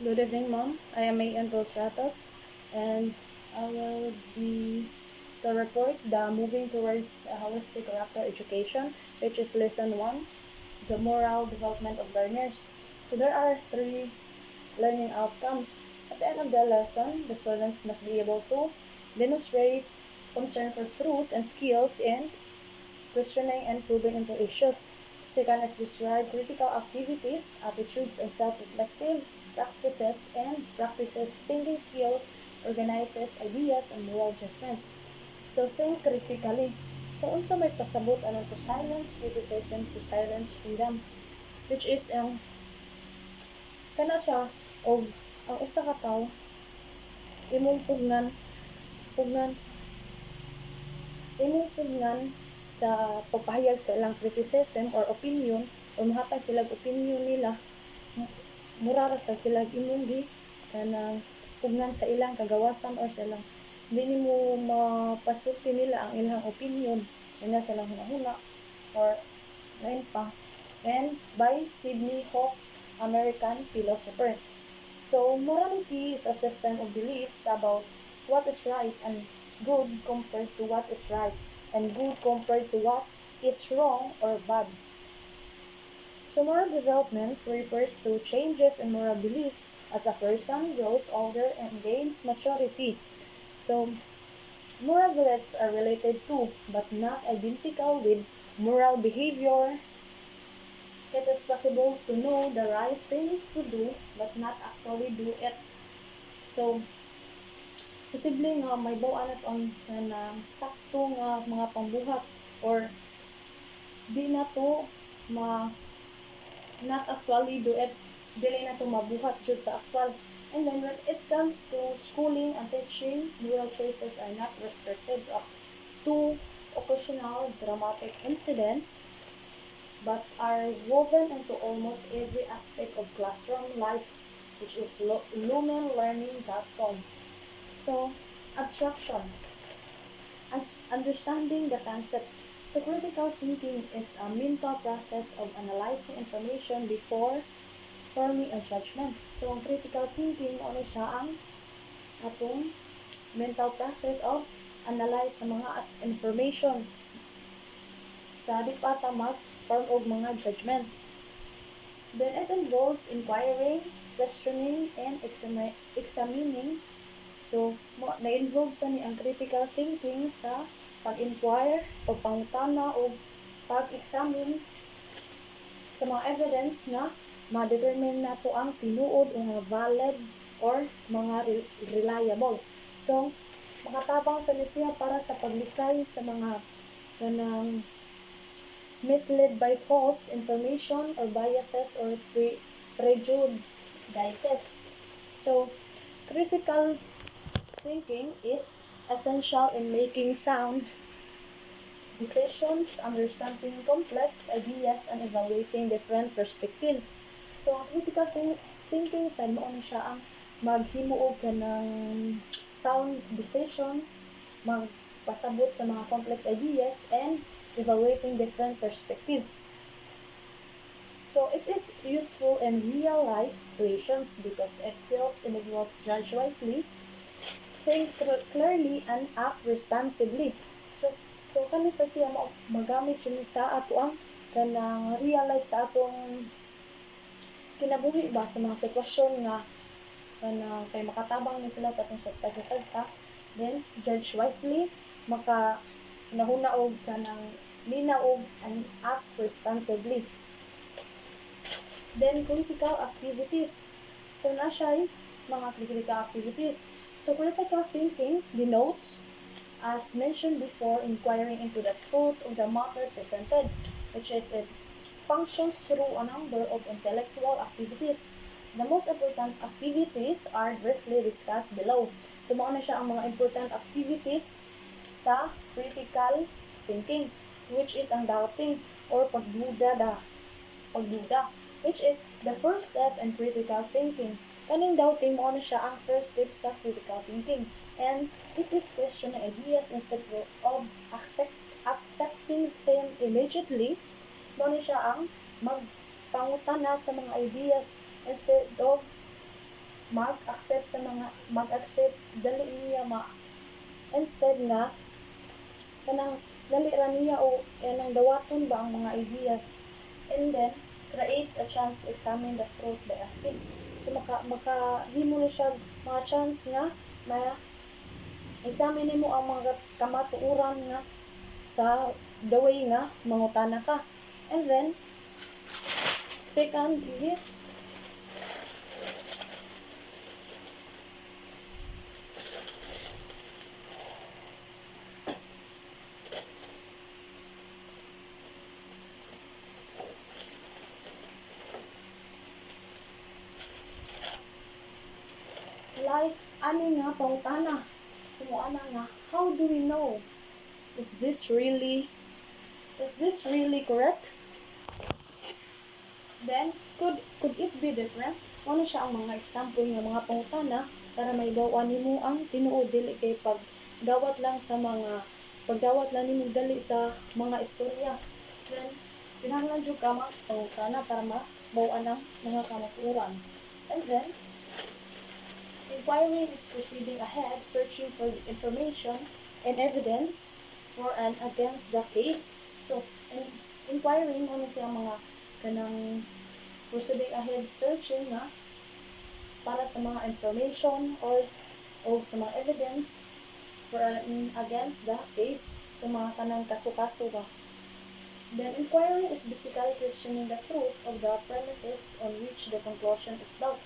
Good evening, Mom. I am Mayan Rostratos, and I will be to report the moving towards a holistic character education, which is lesson one, the moral development of learners. So there are three learning outcomes. At the end of the lesson, the students must be able to demonstrate concern for truth and skills in questioning and probing into issues. Second is describe critical activities, attitudes, and self-reflective practices and practices thinking skills, organizes ideas, and moral judgment. So think critically. So unsa may pasabot ano to silence criticism to silence freedom, which is kana siya og ang usa ka tawo imong pugnan Tinutugnan sa pagpahayag sa ilang criticism or opinion or mahatag silang opinion nila, mura ra sa sila imong kanang pugnan sa ilang kagawasan or sa ilang hindi nimo mapasulti nila ang ilang opinion ina sa ilang hunahuna or lain pa. And by Sidney Hawk, American philosopher. So morality is a system of beliefs about what is right and good compared to what is right and good compared to what is wrong or bad. So moral development refers to changes in moral beliefs as a person grows older and gains maturity. So moral beliefs are related to but not identical with moral behavior. It is possible to know the right thing to do but not actually do it. So posible nga may bawanan on na sakto nga mga pambuhat or di na to ma not actually do it, dili na to mabuhat jud sa actual. And then when it comes to schooling and teaching, moral choices are not restricted to occasional dramatic incidents but are woven into almost every aspect of classroom life, which is lumenlearning.com. So, abstraction. As understanding the concept. So critical thinking is a mental process of analyzing information before forming a judgment. So ang critical thinking, ano siya ang atong mental process of analyze sa mga information sa di pa ta mag-form og mga judgment. Then it involves inquiring, questioning, and examining. So, na-involve sa ni ang critical thinking sa pag-inquire, pagpangutana o pag-examine sa mga evidence na ma-determine na to ang tinuod o mga valid or mga reliable. So, makatabang sa siya para sa paglikay sa mga kanang misled by false information or biases or prejudices. So, critical thinking is essential in making sound decisions, understanding complex ideas, and evaluating different perspectives. So, ang critical thinking sa mo siya ang maghimuog ka ng sound decisions, magpasabot sa mga complex ideas, and evaluating different perspectives. So, it is useful in real life situations because it helps individuals judge wisely, think clearly, and act responsibly. So kani sa siya magamit yun sa ato ang kanang real life sa atong kinabuhi ba sa mga sitwasyon nga kanang kay makatabang ni sila sa atong sa then judge wisely, maka nahuna og kanang linaw og and act responsibly. Then critical activities. So na siya mga critical activities. So critical thinking denotes, as mentioned before, inquiring into the truth of the matter presented, which is it functions through a number of intellectual activities. The most important activities are briefly discussed below. So mao na siya ang mga important activities sa critical thinking, which is ang doubting or pagduda, which is the first step in critical thinking. Kaning doubting mo na siya ang first step sa critical thinking. And it is questioning ideas instead of accepting them immediately. Mo na siya ang magpangutana sa mga ideas instead of mag-accept dali niya instead nga kanang dali ra niya o yanang dawaton ba ang mga ideas, and then creates a chance to examine the truth by asking. So makahimo na siya mga chance nga na examine nimo ang mga kamatuoran nga sa the way nga mangutana ka. And then second is like ani nga pangutana. Sumuana nga, how do we know? Is this really correct? Then could it be different? Ano siya ang mga example ng mga pangutana para may dawan nimo ang tinuod, dili kay pagdawat lang nimo dali sa mga istorya. Then kinahanglan jud ka pangutana para mabaw-an ang mga kamatuoran. And then inquiring is proceeding ahead, searching for information and evidence for and against the case. So, inquiring, ano siya mga kanang proceeding ahead, searching na para sa mga information or sa mga evidence for and against the case. So, mga kanang kaso-kaso ba. Then, inquiring is basically questioning the truth of the premises on which the conclusion is built.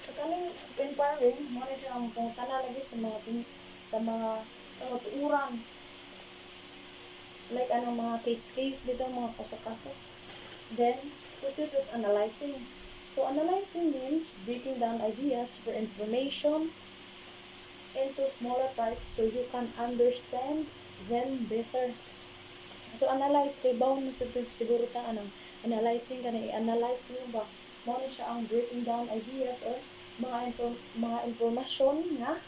So, kaning inquiring, mo na siya ang pangutana lagi sa mga kamatuoran. Like anong mga case dito, mga kaso-kaso. Then, proceed is analyzing. So, analyzing means breaking down ideas for information into smaller parts so you can understand them better. So, analyze, kay bawon mo siguro ta analyzing ka na i-analyze mo ba? Mo na siya ang breaking down ideas or mga impormasyon nga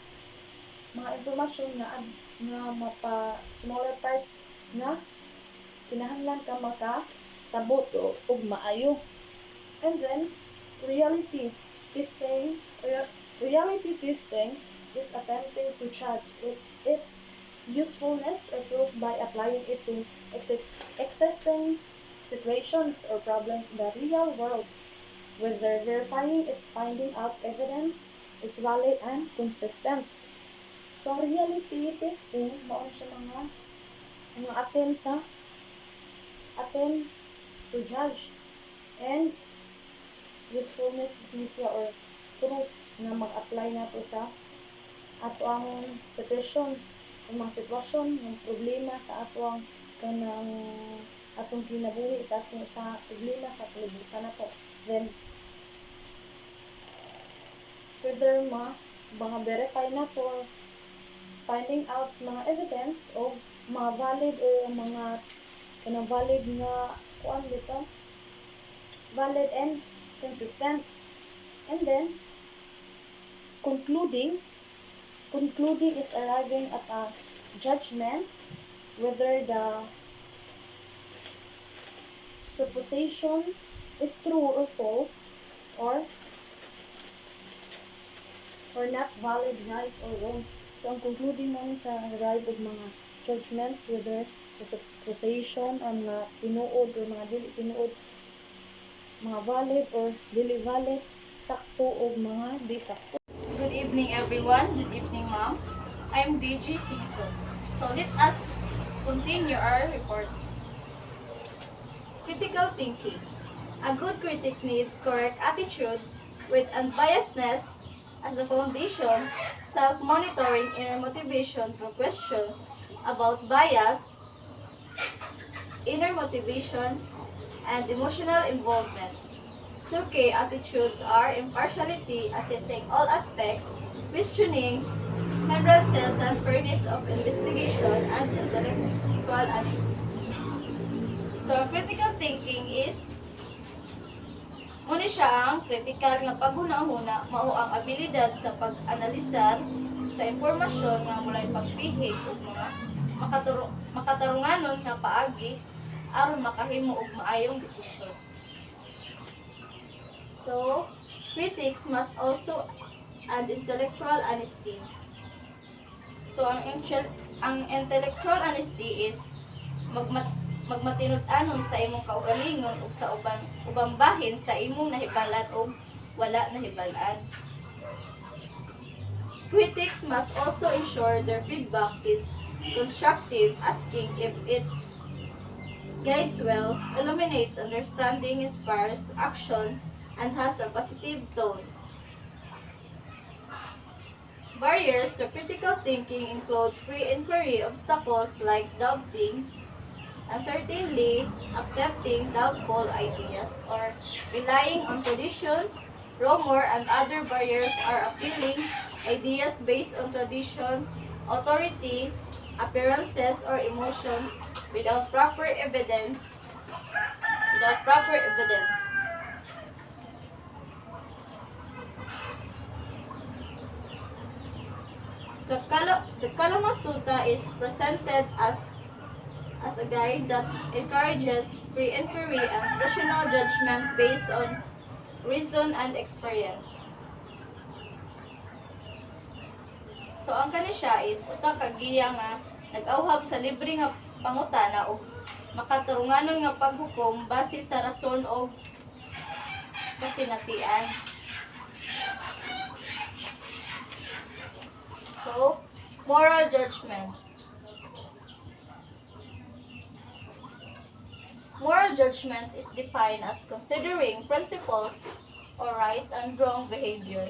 mapa smaller parts nga kinahanglan ka makasabot og maayo. And then reality testing is attempting to judge its usefulness or proof by applying it to existing situations or problems in the real world, whether verifying is finding out evidence is valid and consistent. So, reality testing, mao siya mga attempt to judge, and usefulness siya or truth na mag-apply nato sa ato ang situations, ang mga sitwasyon, ng problema sa ato ang atong kinabuhi sa problema sa kalibutan nato. Then whether mga verify na to finding out mga evidence o mga valid o mga valid nga valid and consistent. And then concluding is arriving at a judgment whether the supposition is true or false, or not valid, right or wrong. So, ang concluding mo sa arrive og mga judgment whether the supposition ang mga tinuod or mga dili tinuod, mga valid or dili valid, sakto o mga di sakto. Good evening, everyone. Good evening, ma'am. I'm DG Siso. So let us continue our report. Critical thinking. A good critic needs correct attitudes with unbiasedness as the foundation, self-monitoring inner motivation through questions about bias, inner motivation, and emotional involvement. 2K attitudes are impartiality, assessing all aspects, questioning, hindrances and fairness of investigation, and intellectual honesty. So, critical thinking is muna siya ang critical nga paghuna-huna, mao ang abilidad sa pag-analisar sa impormasyon nga mulay pagpihig ug mga makatarunganon nga paagi aron makahimo og maayong desisyon. So, critics must also and intellectual honesty. So, ang intellectual honesty is magmatinud-anon sa imong kaugalingon ug sa ubang bahin sa imong nahibalan o wala nahibalan. Critics must also ensure their feedback is constructive, asking if it guides well, illuminates understanding, inspires action, and has a positive tone. Barriers to critical thinking include free inquiry obstacles like doubting, uncertainty, accepting doubtful ideas, or relying on tradition, rumor, and other barriers are appealing ideas based on tradition, authority, appearances, or emotions without proper evidence. The Kalama Sutta is presented as a guide that encourages free inquiry and rational judgment based on reason and experience. So ang kani siya is usa ka giya nga nag-awhag sa libre nga pangutana o makatarunganon nga paghukom base sa rason o kasinatian. So, moral judgment. Moral judgment is defined as considering principles or right and wrong behavior,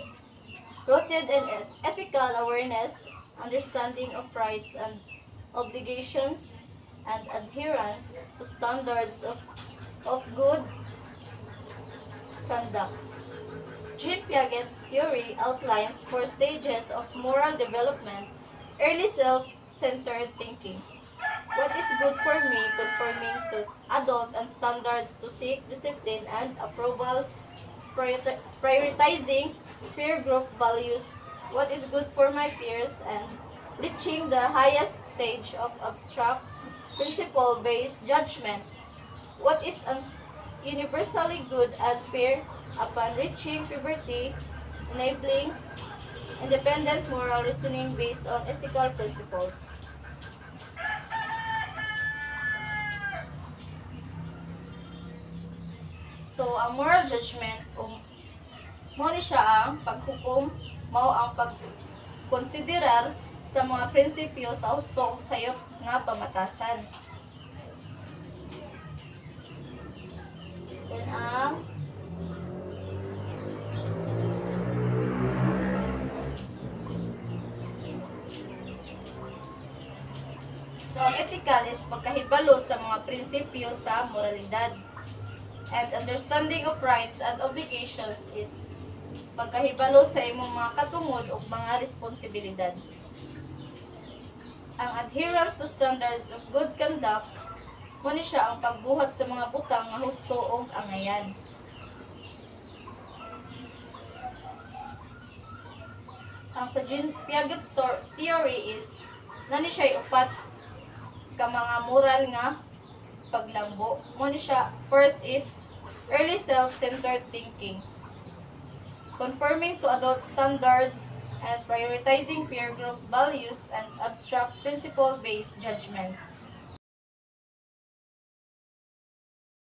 rooted in ethical awareness, understanding of rights and obligations, and adherence to standards of good conduct. Jean Piaget's theory outlines 4 stages of moral development: early self-centered thinking. What is good for me, conforming to adult and standards to seek discipline and approval, prioritizing peer group values, what is good for my peers, and reaching the highest stage of abstract, principle-based judgment, what is universally good and fair upon reaching puberty, enabling independent moral reasoning based on ethical principles. So, ang moral judgment, mo ni siya ang paghukom, mao ang pagkonsiderar sa mga prinsipyo sa husto ug sayop nga pamatasan. Then ang So, ang ethical is pagkahibalo sa mga prinsipyo sa moralidad. And understanding of rights and obligations is pagkahibalo sa imong mga katungod o mga responsibilidad. Ang adherence to standards of good conduct, mo ni siya ang pagbuhat sa mga butang nga husto o angayan. Ang sa Jean Piaget's theory is nani siya upat ka mga moral nga paglambo. Mo ni siya, first is early self-centered thinking, conforming to adult standards and prioritizing peer group values and abstract principle-based judgment.